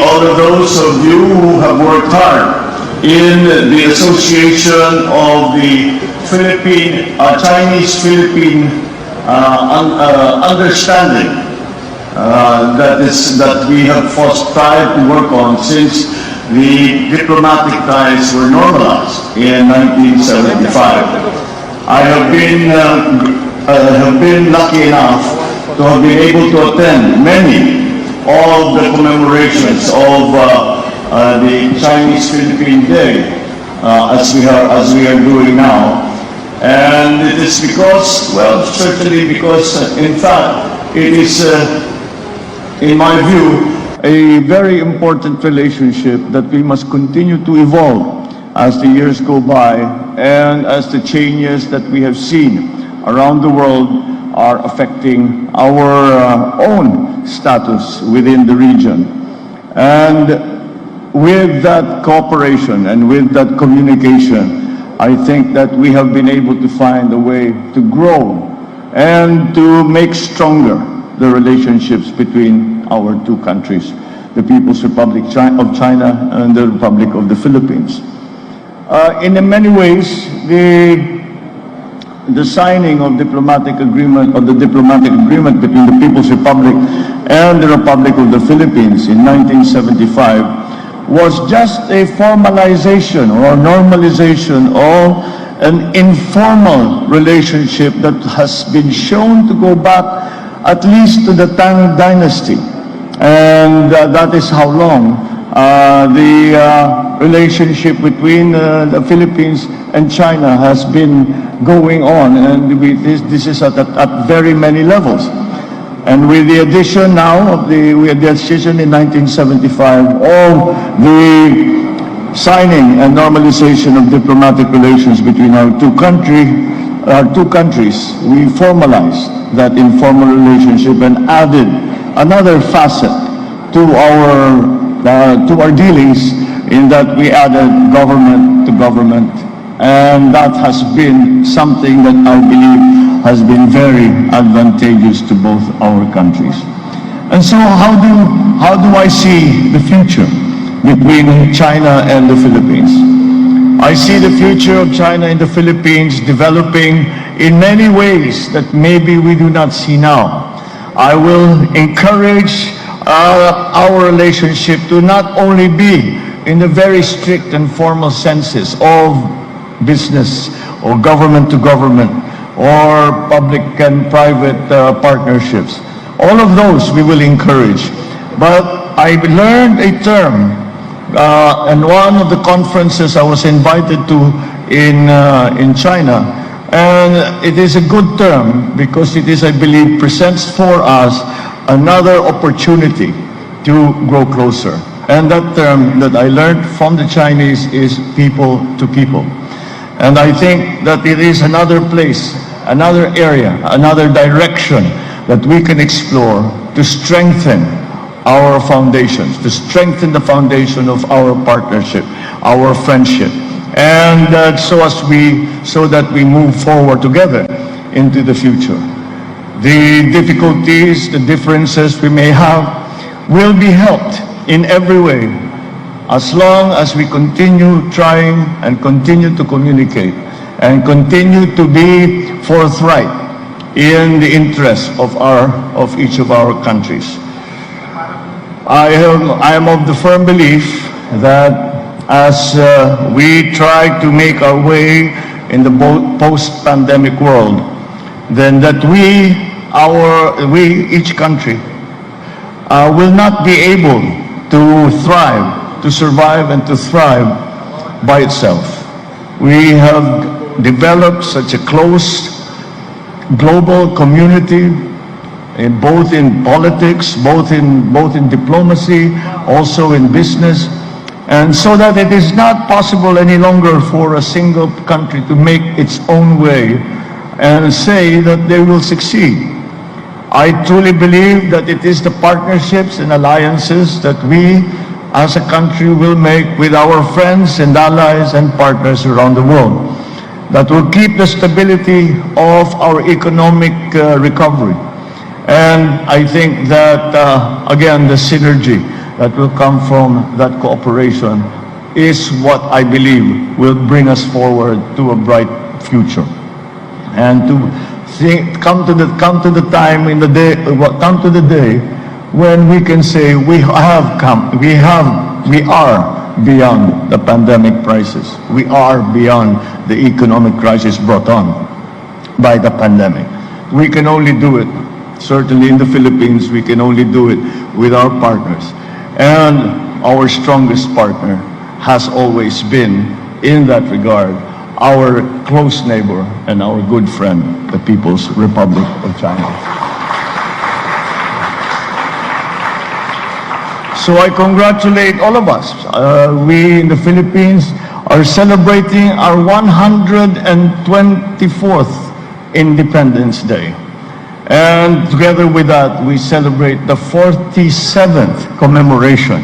all of those of you who have worked hard in the association of the Chinese-Philippine understanding that we have tried to work on since the diplomatic ties were normalized in 1975. I have been lucky enough to have been able to attend many of the commemorations of the Chinese-Philippine Day as we are doing now. And it is because, well, certainly because, in fact, it is, in my view, a very important relationship that we must continue to evolve as the years go by and as the changes that we have seen around the world are affecting our own status within the region. And with that cooperation and with that communication, I think that we have been able to find a way to grow and to make stronger the relationships between our two countries, the People's Republic of China and the Republic of the Philippines. In many ways, the signing of diplomatic agreement, or the diplomatic agreement between the People's Republic and the Republic of the Philippines in 1975 was just a formalization or normalization of an informal relationship that has been shown to go back at least to the Tang Dynasty. And that is how long the relationship between the Philippines and China has been going on, and this is at very many levels. And with the addition now of the decision in 1975 of the signing and normalization of diplomatic relations between our two countries, we formalized that informal relationship and added another facet to our dealings, in that we added government to government, and that has been something that I believe has been very advantageous to both our countries. And so how do I see the future between China and the Philippines? I see the future of China and the Philippines developing in many ways that maybe we do not see now. I will encourage our relationship to not only be in the very strict and formal senses of business or government to government or public and private partnerships. All of those we will encourage. But I learned a term in one of the conferences I was invited to in China, and it is a good term because it is, I believe, presents for us another opportunity to grow closer. And that term that I learned from the Chinese is people to people. And I think that it is another place, another area, another direction that we can explore to strengthen our foundations, to strengthen the foundation of our partnership, our friendship, and so that we move forward together into the future. The difficulties, the differences we may have will be helped in every way as long as we continue trying and continue to communicate and continue to be forthright in the interests of each of our countries. I am of the firm belief that as we try to make our way in the post-pandemic world, then that each country will not be able to thrive, to survive and to thrive by itself. We have developed such a close global community, both in politics, both in diplomacy, also in business, and so that it is not possible any longer for a single country to make its own way and say that they will succeed. I truly believe that it is the partnerships and alliances that we as a country will make with our friends and allies and partners around the world that will keep the stability of our economic recovery. And I think that, again, the synergy that will come from that cooperation is what I believe will bring us forward to a bright future. And to come to the time in the day, come to the day when we can say we are beyond the pandemic crisis. We are beyond the economic crisis brought on by the pandemic. We can only do it, certainly in the Philippines, we can only do it with our partners. And our strongest partner has always been, in that regard, our close neighbor and our good friend, the People's Republic of China. So I congratulate all of us. We in the Philippines are celebrating our 124th Independence Day. And together with that, we celebrate the 47th commemoration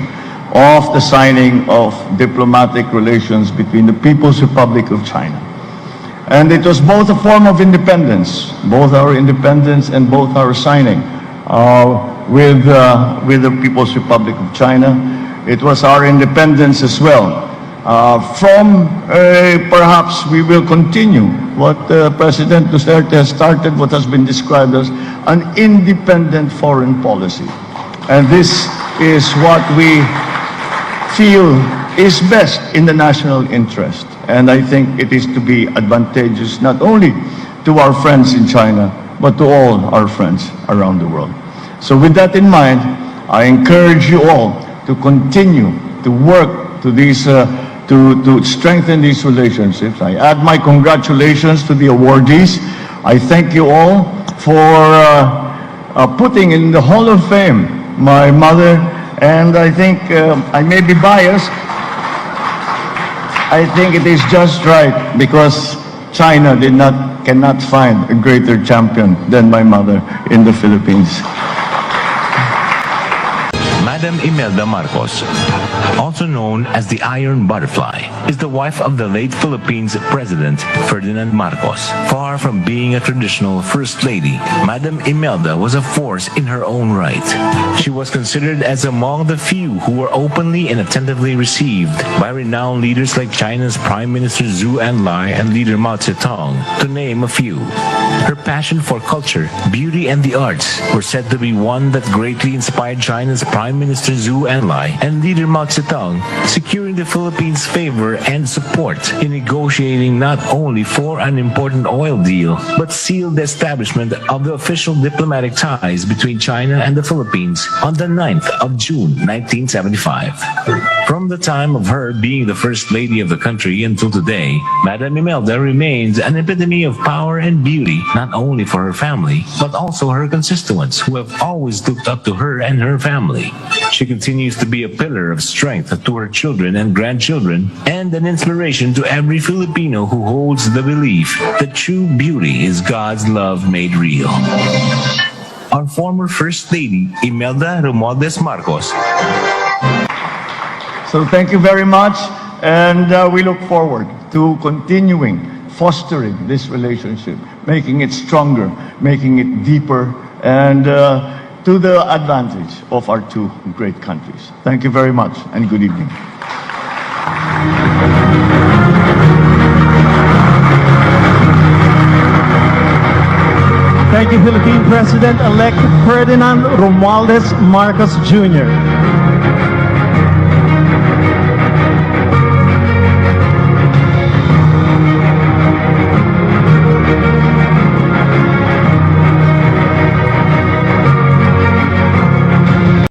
of the signing of diplomatic relations between the People's Republic of China. And it was both a form of independence, both our independence and both our signing with the People's Republic of China. It was our independence as well. Perhaps we will continue what President Duterte has started, what has been described as an independent foreign policy. And this is what we feel is best in the national interest. And I think it is to be advantageous not only to our friends in China, but to all our friends around the world. So with that in mind, I encourage you all to continue to work to these to strengthen these relationships. I add my congratulations to the awardees. I thank you all for putting in the Hall of Fame my mother, and I think I may be biased. I think it is just right because China cannot find a greater champion than my mother in the Philippines. Madam Imelda Marcos, also known as the Iron Butterfly, is the wife of the late Philippines President Ferdinand Marcos. Far from being a traditional First Lady, Madam Imelda was a force in her own right. She was considered as among the few who were openly and attentively received by renowned leaders like China's Prime Minister Zhou Enlai and leader Mao Zedong, to name a few. Her passion for culture, beauty, and the arts were said to be one that greatly inspired China's Prime Minister Zhou Enlai and leader Mao Zedong, securing the Philippines' favor and support in negotiating not only for an important oil deal, but sealed the establishment of the official diplomatic ties between China and the Philippines on the 9th of June 1975. From the time of her being the First Lady of the country until today, Madam Imelda remains an epitome of power and beauty, not only for her family, but also her constituents who have always looked up to her and her family. She continues to be a pillar of strength to her children and grandchildren, and an inspiration to every Filipino who holds the belief that true beauty is God's love made real. Our former First Lady, Imelda Romualdez Marcos. So thank you very much, and we look forward to continuing fostering this relationship, making it stronger, making it deeper, and to the advantage of our two great countries. Thank you very much, and good evening. Thank you, Philippine President-elect Ferdinand Romualdez Marcos Jr.